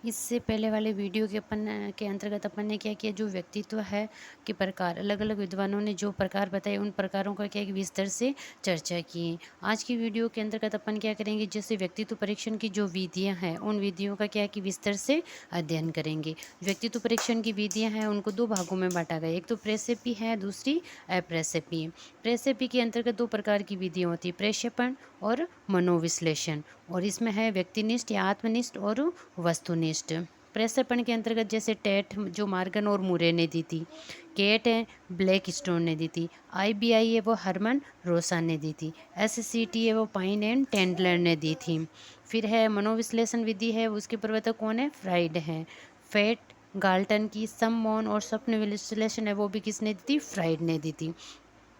इससे पहले वाले वीडियो के अंतर्गत अपन ने क्या किया, जो व्यक्तित्व है के प्रकार, अलग अलग विद्वानों ने जो प्रकार बताए उन प्रकारों का क्या है कि विस्तार से चर्चा की है। आज की वीडियो के अंतर्गत अपन क्या करेंगे, जैसे व्यक्तित्व परीक्षण की जो विधियां हैं उन विधियों का क्या है कि विस्तार से अध्ययन करेंगे। व्यक्तित्व परीक्षण की विधियां हैं उनको दो भागों में बांटा गया, एक तो प्रेसेपी है, दूसरी अप्रेसेपी। प्रेसेपी के अंतर्गत दो प्रकार की विधियां होती है, प्रेक्षेपण और मनोविश्लेषण। और इसमें है व्यक्तिनिष्ठ या आत्मनिष्ठ और वस्तुनिष्ठ। प्रक्षेपण के अंतर्गत जैसे टेट जो मार्गन और मुरे ने दी थी, केट है ब्लैक स्टोन ने दी थी, IBI है वो हरमन रोसा ने दी थी, SCT है वो पाइन एंड टेंडलर ने दी थी। फिर है मनोविश्लेषण विधि है, उसके प्रवर्तक कौन है, फ्राइड है। फेट गाल्टन की सम मौन और स्वप्न विश्लेषण है वो भी किसने दी थी, फ्राइड ने दी थी।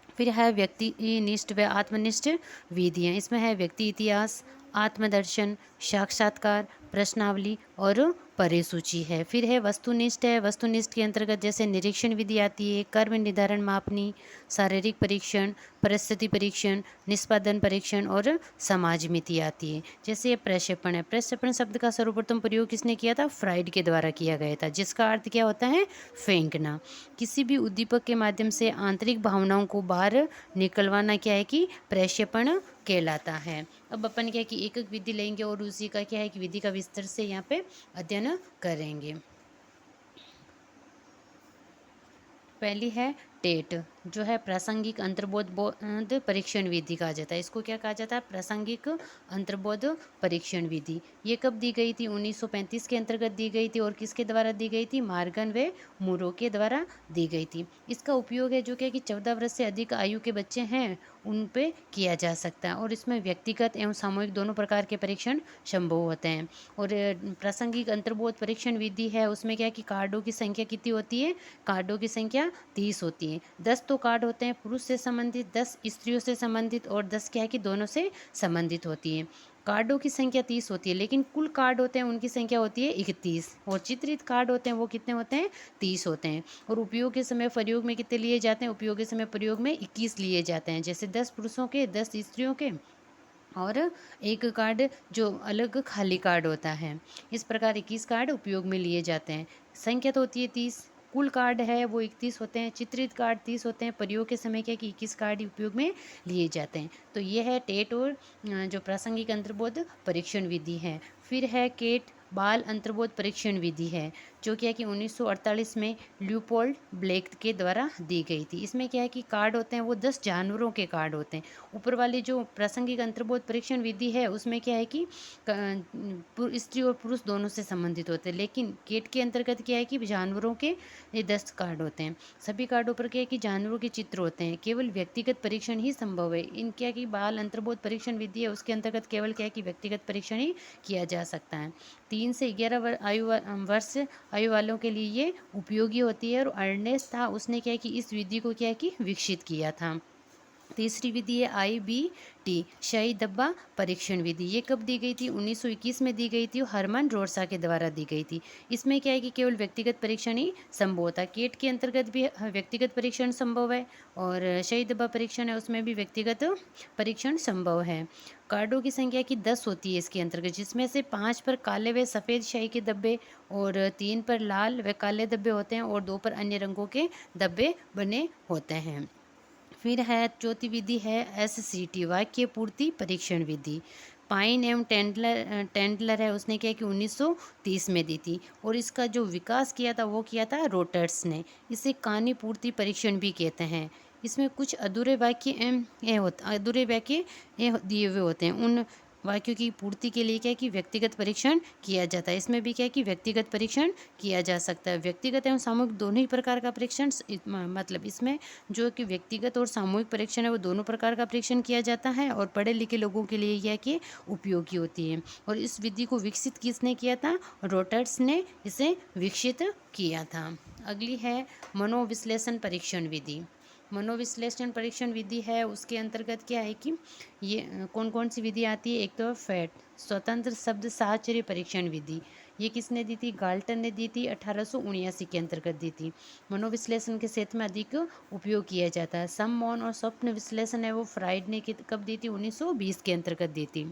फिर है व्यक्तिनिष्ठ व आत्मनिष्ठ विधियाँ, इसमें है व्यक्ति इतिहास, आत्मदर्शन, साक्षात्कार, प्रश्नावली और परिसूची है। फिर है वस्तुनिष्ठ है, वस्तुनिष्ठ के अंतर्गत जैसे निरीक्षण विधि आती है, कर्म निर्धारण मापनी, शारीरिक परीक्षण, परिस्थिति परीक्षण, निष्पादन परीक्षण और समाज मिति आती है। जैसे ये प्रक्षेपण है, प्रक्षेपण शब्द का सर्वप्रथम प्रयोग किसने किया था, फ्राइड के द्वारा किया गया था, जिसका अर्थ क्या होता है, फेंकना। किसी भी उद्दीपक के माध्यम से आंतरिक भावनाओं को बाहर निकलवाना क्या है कि प्रक्षेपण कहलाता है। अब अपन क्या है कि एक एक विधि लेंगे और उसी का क्या है कि विधि का विस्तार से यहाँ पे अध्ययन करेंगे। पहली है टेट, जो है प्रासंगिक अंतर्बोध परीक्षण विधि कहा जाता है। इसको क्या कहा जाता है, प्रासंगिक अंतर्बोध परीक्षण विधि। ये कब दी गई थी, 1935 के अंतर्गत दी गई थी और किसके द्वारा दी गई थी, मार्गन व मुरो के द्वारा दी गई थी। इसका उपयोग है जो क्या कि 14 वर्ष से अधिक आयु के बच्चे हैं उन पे किया जा सकता है और इसमें व्यक्तिगत एवं सामूहिक दोनों प्रकार के परीक्षण संभव होते हैं। और प्रासंगिक अंतर्बोध परीक्षण विधि है, उसमें क्या है कि कार्डों की संख्या कितनी होती है, कार्डों की संख्या 30 होती है। 10 तो कार्ड होते हैं पुरुष से संबंधित, 10 स्त्रियों से संबंधित और 10 क्या है कि दोनों से संबंधित होती है। कार्डों की संख्या 30 होती है, लेकिन कुल कार्ड होते हैं उनकी संख्या होती है 31, और चित्रित कार्ड होते हैं वो कितने होते हैं, 30 होते हैं। और उपयोग के समय प्रयोग में कितने लिए जाते हैं, उपयोग के समय प्रयोग में 21 लिए जाते हैं, जैसे 10 पुरुषों के, 10 स्त्रियों के और एक कार्ड जो अलग खाली कार्ड होता है। इस प्रकार 21 कार्ड उपयोग में लिए जाते हैं। संख्या तो होती है 30, कुल कार्ड है वो 31 होते हैं, चित्रित कार्ड 30 होते हैं, प्रयोग के समय क्या कि 21 कार्ड ही उपयोग में लिए जाते हैं। तो ये है टेट और जो प्रासंगिक अंतर्बोध परीक्षण विधि है। फिर है केट बाल अंतर्बोध परीक्षण विधि है, जो क्या है कि 1948 में ल्यूपोल्ड ब्लेक के द्वारा दी गई थी। इसमें क्या है कि कार्ड होते हैं वो 10 जानवरों के कार्ड होते हैं। ऊपर वाली जो प्रासंगिक अंतर्बोध परीक्षण विधि है उसमें क्या है कि स्त्री और पुरुष दोनों से संबंधित होते हैं, लेकिन केट के अंतर्गत क्या है कि जानवरों के ये 10 कार्ड होते हैं। सभी कार्डों पर क्या है कि जानवरों के चित्र होते हैं, केवल व्यक्तिगत परीक्षण ही संभव है। इन क्या कि बाल अंतर्बोध परीक्षण विधि है उसके अंतर्गत केवल क्या है कि व्यक्तिगत परीक्षण ही किया जा सकता है। 3 से 11 वर्ष आयु वालों के लिए ये उपयोगी होती है। और अर्नेस्ट था उसने क्या है कि इस विधि को क्या है कि विकसित किया था। तीसरी विधि है IBT शाही डब्बा परीक्षण विधि। ये कब दी गई थी, 1921 में दी गई थी और हरमन रोरसा के द्वारा दी गई थी। इसमें क्या है कि केवल व्यक्तिगत परीक्षण ही संभव होता है। केट के अंतर्गत भी व्यक्तिगत परीक्षण संभव है और शाही डब्बा परीक्षण है उसमें भी व्यक्तिगत परीक्षण संभव है। कार्डों की संख्या की 10 होती है इसके अंतर्गत, जिसमें से 5 पर काले व सफ़ेद शाही के डब्बे और 3 पर लाल व काले डब्बे होते हैं और 2 पर अन्य रंगों के डब्बे बने होते हैं। फिर है चौथी विधि है SCT वाक्य पूर्ति परीक्षण विधि। पाइन एवं टेंडलर है उसने क्या कि 1930 में दी थी और इसका जो विकास किया था वो किया था रोटर्स ने। इसे कहानी पूर्ति परीक्षण भी कहते हैं। इसमें कुछ अधूरे वाक्य अधूरे वाक्य दिए हुए होते हैं, उन वाक्यों की पूर्ति के लिए क्या है कि व्यक्तिगत परीक्षण किया जाता है। इसमें भी क्या है कि व्यक्तिगत परीक्षण किया जा सकता है। व्यक्तिगत एवं सामूहिक दोनों ही प्रकार का परीक्षण मतलब इसमें जो कि व्यक्तिगत और सामूहिक परीक्षण है वो दोनों प्रकार का परीक्षण किया जाता है और पढ़े लिखे लोगों के लिए यह कि उपयोगी होती है। और इस विधि को विकसित किसने किया था, रोटर्स ने इसे विकसित किया था। अगली है मनोविश्लेषण परीक्षण विधि। मनोविश्लेषण परीक्षण विधि है उसके अंतर्गत क्या है कि ये कौन कौन सी विधि आती है, एक तो फैट स्वतंत्र शब्द साहचर्य परीक्षण विधि। ये किसने दी थी, गाल्टन ने दी थी, 1879 के अंतर्गत दी थी। मनोविश्लेषण के क्षेत्र में अधिक उपयोग किया जाता है। सम मौन और स्वप्न विश्लेषण है वो फ्राइड ने कब दी थी, 1920 के अंतर्गत दी थी।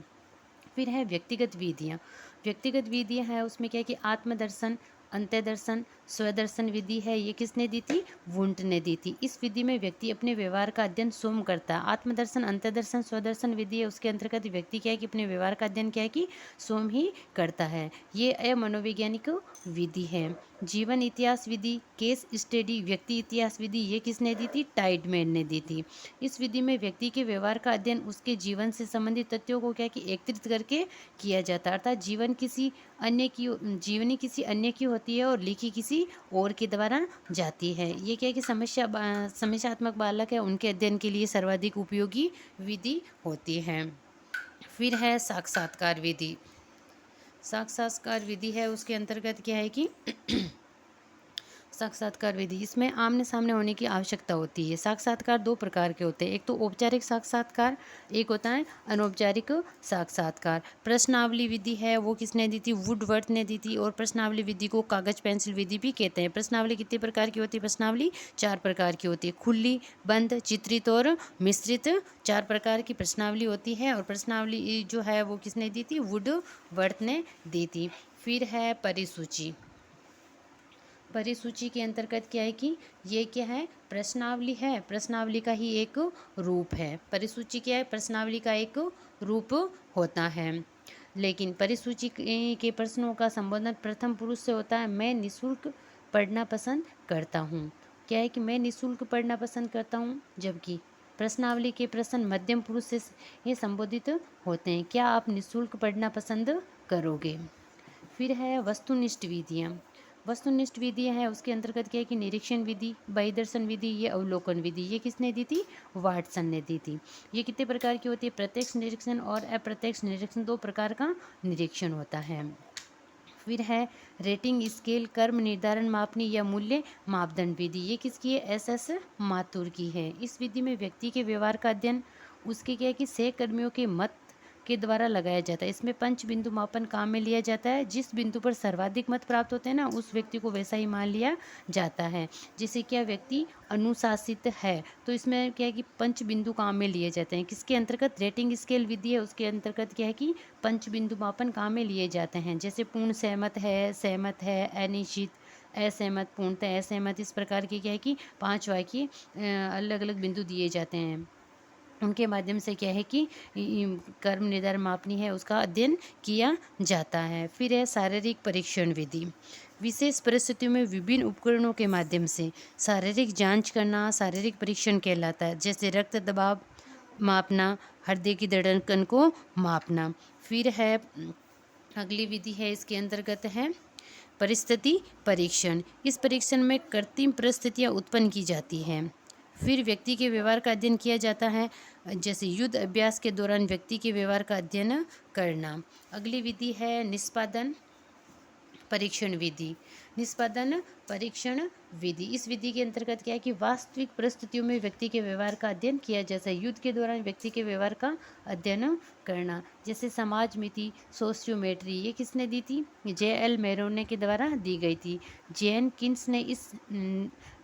फिर है व्यक्तिगत विधियाँ। व्यक्तिगत विधियाँ हैं उसमें क्या है कि आत्मदर्शन, अंत्यदर्शन, स्वदर्शन विधि है, ये किसने दी थी? वुंट ने दी थी। इस विधि में व्यक्ति अपने व्यवहार का अध्ययन स्वयं करता है। आत्मदर्शन, अंत्यदर्शन, स्वदर्शन विधि है, उसके अंतर्गत व्यक्ति क्या है कि अपने व्यवहार का अध्ययन क्या है कि स्वयं ही करता है। ये अमनोवैज्ञानिक विधि है। जीवन इतिहास विधि, केस स्टडी, व्यक्ति इतिहास विधि, ये किसने दी थी? टाइडमैन ने दी थी। इस विधि में व्यक्ति के व्यवहार का अध्ययन उसके जीवन से संबंधित तथ्यों को क्या कि एकत्रित करके किया जाता है। अर्थात जीवनी किसी अन्य की होती है और लिखी किसी और के द्वारा जाती है। ये क्या है कि समस्यात्मक बालक है उनके अध्ययन के लिए सर्वाधिक उपयोगी विधि होती है। फिर है साक्षात्कार विधि। साक्षात्कार विधि है उसके अंतर्गत क्या है कि साक्षात्कार विधि, इसमें आमने सामने होने की आवश्यकता होती है। साक्षात्कार दो प्रकार के होते हैं, एक तो औपचारिक साक्षात्कार, एक होता है अनौपचारिक साक्षात्कार। प्रश्नावली विधि है वो किसने दी थी? वुडवर्थ ने दी थी। और प्रश्नावली विधि को कागज पेंसिल विधि भी कहते हैं। प्रश्नावली कितने प्रकार की होती है? प्रश्नावली 4 प्रकार की होती है, खुली, बंद, चित्रित और मिश्रित, 4 प्रकार की प्रश्नावली होती है। और प्रश्नावली जो है वो किसने दी थी? वुडवर्थ ने दी थी। फिर है परिसूची। परिसूची के अंतर्गत क्या है कि ये क्या है? प्रश्नावली है, प्रश्नावली का ही एक रूप है। परिसूची क्या है? प्रश्नावली का एक रूप होता है। लेकिन परिसूची के प्रश्नों का संबोधन प्रथम पुरुष से होता है। मैं निःशुल्क पढ़ना पसंद करता हूँ। क्या है कि मैं निःशुल्क पढ़ना पसंद करता हूँ, जबकि प्रश्नावली के प्रश्न मध्यम पुरुष से ये संबोधित होते हैं। क्या आप निःशुल्क पढ़ना पसंद करोगे? फिर है वस्तुनिष्ठ विधियाँ। वस्तुनिष्ठ विधि है उसके अंतर्गत क्या है कि निरीक्षण विधि, बहिर्दर्शन विधि, ये अवलोकन विधि, ये किसने दी थी? वाटसन ने दी थी। ये कितने प्रकार की होती है? प्रत्यक्ष निरीक्षण और अप्रत्यक्ष निरीक्षण, 2 प्रकार का निरीक्षण होता है। फिर है रेटिंग स्केल, कर्म निर्धारण मापनी या मूल्य मापदंड विधि, ये किसकी है? एस माथुर की है। इस विधि में व्यक्ति के व्यवहार का अध्ययन उसके क्या है कि सहकर्मियों के मत के द्वारा लगाया जाता है। इसमें पंच बिंदु मापन काम में लिया जाता है। जिस बिंदु पर सर्वाधिक मत प्राप्त होते हैं ना, उस व्यक्ति को वैसा ही मान लिया जाता है। जैसे क्या व्यक्ति अनुशासित है, तो इसमें क्या है कि पंच बिंदु काम में लिए जाते हैं। किसके अंतर्गत? रेटिंग स्केल विधि है उसके अंतर्गत क्या है कि पंच बिंदु मापन काम में लिए जाते हैं। जैसे पूर्ण सहमत है, अनिश्चित, असहमत, पूर्णतः असहमत, इस प्रकार के क्या है कि 5 वाक्य अलग अलग बिंदु दिए जाते हैं। उनके माध्यम से क्या है कि कर्म निर्धारण मापनी है उसका अध्ययन किया जाता है। फिर है शारीरिक परीक्षण विधि। विशेष परिस्थितियों में विभिन्न उपकरणों के माध्यम से शारीरिक जांच करना शारीरिक परीक्षण कहलाता है। जैसे रक्त दबाव मापना, हृदय की धड़कन को मापना। फिर है अगली विधि है इसके अंतर्गत है परिस्थिति परीक्षण। इस परीक्षण में कृत्रिम परिस्थितियाँ उत्पन्न की जाती हैं। फिर व्यक्ति के व्यवहार का अध्ययन किया जाता है। जैसे युद्ध अभ्यास के दौरान व्यक्ति के व्यवहार का अध्ययन करना। अगली विधि है निष्पादन परीक्षण विधि। निष्पादन परीक्षण विधि, इस विधि के अंतर्गत क्या है कि वास्तविक परिस्थितियों में व्यक्ति के व्यवहार का अध्ययन किया जाता है। युद्ध के दौरान व्यक्ति के व्यवहार का अध्ययन करना। जैसे समाज मिति, सोशियोमेट्री, ये किसने दी थी? J.L. मेरोने के द्वारा दी गई थी। जेन किन्स ने इस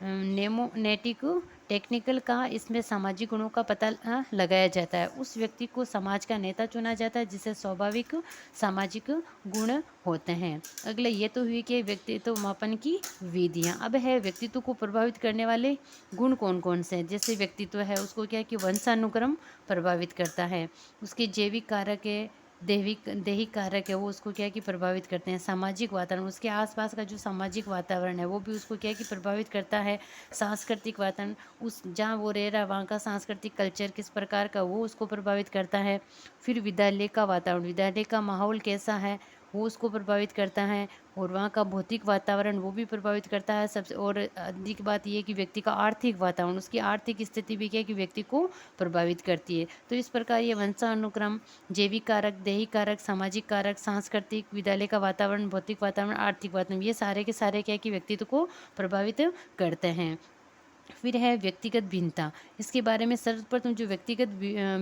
नेमोनेटिक टेक्निकल का इसमें सामाजिक गुणों का पता लगाया जाता है। उस व्यक्ति को समाज का नेता चुना जाता है जिसे स्वाभाविक सामाजिक गुण होते हैं। अगला ये तो हुई कि व्यक्तित्व मापन की विधियाँ। अब है व्यक्तित्व को प्रभावित करने वाले गुण कौन कौन से हैं। जैसे व्यक्तित्व है उसको क्या है कि वंशानुक्रम प्रभावित करता है, उसके जैविक कारक है, दैहिक कारक है वो उसको क्या है कि प्रभावित करते हैं। सामाजिक वातावरण, उसके आसपास का जो सामाजिक वातावरण है वो भी उसको क्या है कि प्रभावित करता है। सांस्कृतिक वातावरण, उस जहाँ वो रह रहा है वहाँ का सांस्कृतिक कल्चर किस प्रकार का वो उसको प्रभावित करता है। फिर विद्यालय का वातावरण, विद्यालय का माहौल कैसा है वो उसको प्रभावित करता है। और वहाँ का भौतिक वातावरण वो भी प्रभावित करता है। सबसे और अधिक बात यह है कि व्यक्ति का आर्थिक वातावरण, उसकी आर्थिक स्थिति भी क्या है कि व्यक्ति को प्रभावित करती है। तो इस प्रकार ये वंशानुक्रम, जैविक कारक, दैहिक कारक, सामाजिक कारक, सांस्कृतिक, विद्यालय का वातावरण, भौतिक वातावरण, आर्थिक वातावरण, ये सारे के सारे क्या है कि व्यक्तित्व को प्रभावित करते हैं। फिर है व्यक्तिगत भिन्नता। इसके बारे में सर्वप्रथम जो व्यक्तिगत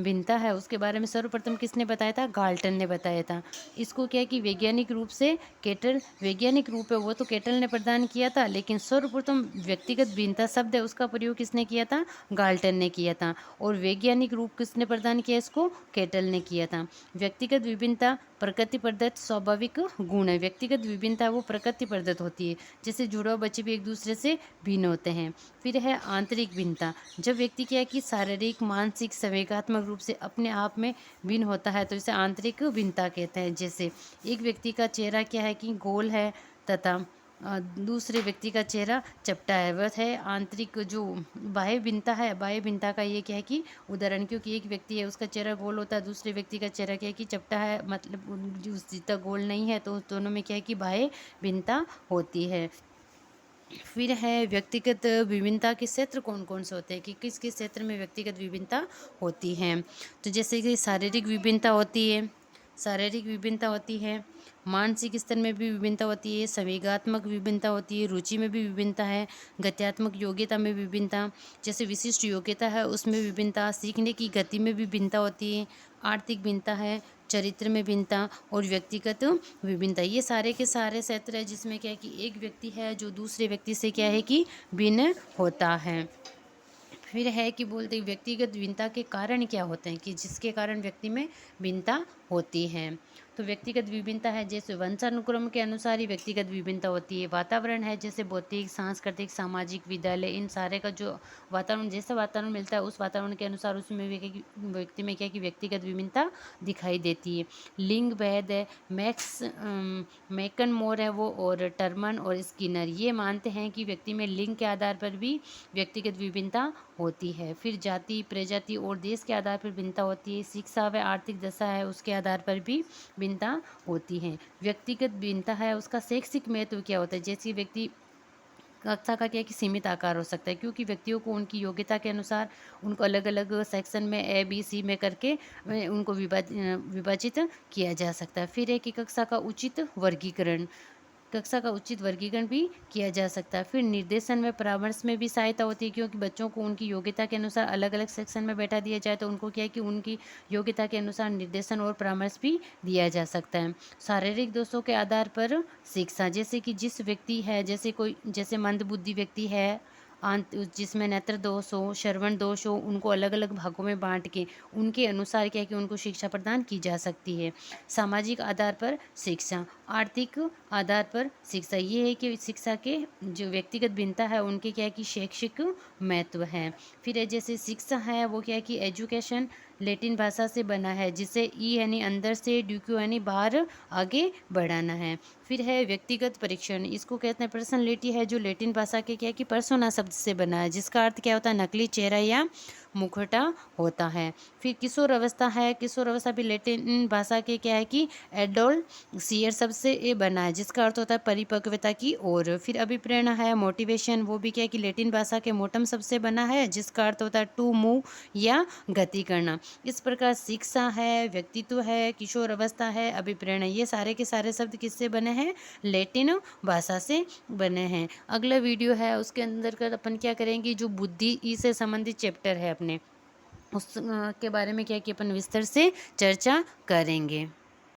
भिन्नता है उसके बारे में सर्वप्रथम किसने बताया था? गाल्टन ने बताया था। इसको क्या है कि वैज्ञानिक रूप से केटल, वैज्ञानिक रूप है वो तो केटल ने प्रदान किया था, लेकिन सर्वप्रथम व्यक्तिगत भिन्नता शब्द है उसका प्रयोग किसने किया था? गाल्टन ने किया था। और वैज्ञानिक रूप किसने प्रदान किया इसको? केटल ने किया था। व्यक्तिगत विभिन्नता प्रकृति प्रदत्त स्वाभाविक गुण है। व्यक्तिगत विभिन्नता वो प्रकृति प्रदत्त होती है, जैसे जुड़ाव बच्चे भी एक दूसरे से भिन्न होते हैं। फिर है आंतरिक भिन्नता। जब व्यक्ति क्या है कि शारीरिक, मानसिक, संवेगात्मक रूप से अपने आप में भिन्न होता है तो इसे आंतरिक भिन्नता कहते हैं। जैसे एक व्यक्ति का चेहरा क्या है कि गोल है तथा दूसरे व्यक्ति का चेहरा चपटा है, वह है आंतरिक जो बाह्य भिन्नता है। बाह्य भिन्नता का ये क्या है कि उदाहरण, क्योंकि एक व्यक्ति है उसका चेहरा गोल होता है, दूसरे व्यक्ति का चेहरा क्या है कि चपटा है, मतलब जितना गोल नहीं है, तो उस दोनों में क्या है कि बाह्य भिन्नता होती है। फिर है व्यक्तिगत विभिन्नता के क्षेत्र कौन कौन से होते हैं, कि किस किस क्षेत्र में व्यक्तिगत विभिन्नता होती है। तो जैसे कि शारीरिक विभिन्नता होती है, शारीरिक विभिन्नता होती है, मानसिक स्तर में भी विभिन्नता होती है, संवेगात्मक विभिन्नता होती है, रुचि में भी विभिन्नता है, गत्यात्मक योग्यता में विभिन्नता, जैसे विशिष्ट योग्यता है उसमें विभिन्नता, सीखने की गति में भी भिन्नता होती है, आर्थिक भिन्नता है, चरित्र में भिन्नता और व्यक्तिगत विभिन्नता। ये सारे के सारे क्षेत्र है जिसमें क्या है कि एक व्यक्ति है जो दूसरे व्यक्ति से क्या है कि भिन्न होता है। फिर है कि बोलते हैं व्यक्तिगत भिन्नता के कारण क्या होते हैं, कि जिसके कारण व्यक्ति में भिन्नता होती है। तो व्यक्तिगत विभिन्नता है जैसे वंशानुक्रम के अनुसार ही व्यक्तिगत विभिन्नता होती है। वातावरण है जैसे भौतिक, सांस्कृतिक, सामाजिक, विद्यालय, इन सारे का जो वातावरण, जैसा वातावरण मिलता है उस वातावरण के अनुसार उसमें व्यक्ति में क्या है कि व्यक्तिगत विभिन्नता दिखाई देती है। लिंग भेद है, मैकन मोर है वो और टर्मन और स्किनर ये मानते हैं कि व्यक्ति में लिंग के आधार पर भी व्यक्तिगत विभिन्नता होती है। फिर जाति, प्रजाति और देश के आधार पर भिन्नता होती है। शिक्षा व आर्थिक दशा है उसके आधार पर भी भिन्नता होती है। व्यक्तिगत भिन्नता है उसका शैक्षिक महत्व क्या होता है, जैसे व्यक्ति कक्षा का क्या है कि सीमित आकार हो सकता है, क्योंकि व्यक्तियों को उनकी योग्यता के अनुसार उनको अलग अलग सेक्शन में ए बी सी में करके उनको विभाजित किया जा सकता है। फिर है कि कक्षा का उचित वर्गीकरण, कक्षा का उचित वर्गीकरण भी किया जा सकता है। फिर निर्देशन व परामर्श में भी सहायता होती है, क्योंकि बच्चों को उनकी योग्यता के अनुसार अलग अलग सेक्शन में बैठा दिया जाए तो उनको क्या है कि उनकी योग्यता के अनुसार निर्देशन और परामर्श भी दिया जा सकता है। शारीरिक दोषों के आधार पर शिक्षा, जैसे कि जिस व्यक्ति है, जैसे मंदबुद्धि व्यक्ति है, जिसमें नेत्र दोष हो, श्रवण दोष हो, उनको अलग अलग भागों में बांट के उनके अनुसार क्या है कि उनको शिक्षा प्रदान की जा सकती है। सामाजिक आधार पर शिक्षा, आर्थिक आधार पर शिक्षा, ये है कि शिक्षा के जो व्यक्तिगत भिन्नता है उनके क्या है कि शैक्षिक महत्व है। फिर है जैसे शिक्षा है वो क्या है कि एजुकेशन लैटिन भाषा से बना है, जिसे ई यानी अंदर से, ड्यूक्यू यानी बाहर आगे बढ़ाना है। फिर है व्यक्तिगत परीक्षण, इसको कहते हैं पर्सनैलिटी है, जो लैटिन भाषा के क्या है कि पर्सोना शब्द से बना है, जिसका अर्थ क्या होता है? नकली चेहरा या मुखौटा होता है। फिर किशोर अवस्था है, किशोर अवस्था भी लैटिन भाषा के क्या है कि एडोलसियर शब्द से ये बना है, जिसका अर्थ होता है परिपक्वता की ओर। फिर अभिप्रेरणा है, मोटिवेशन, वो भी क्या है कि लैटिन भाषा के मोटम शब्द से बना है, जिसका अर्थ होता है टू मूव या गति करना। इस प्रकार शिक्षा है, व्यक्तित्व है, किशोर अवस्था है, अभिप्रेरणा, ये सारे के सारे शब्द किससे बने हैं? लैटिन भाषा से बने हैं। अगला वीडियो है उसके अंदर कर अपन क्या करेंगे, जो बुद्धि से संबंधित चैप्टर है अपने उस के बारे में क्या है कि अपन विस्तार से चर्चा करेंगे।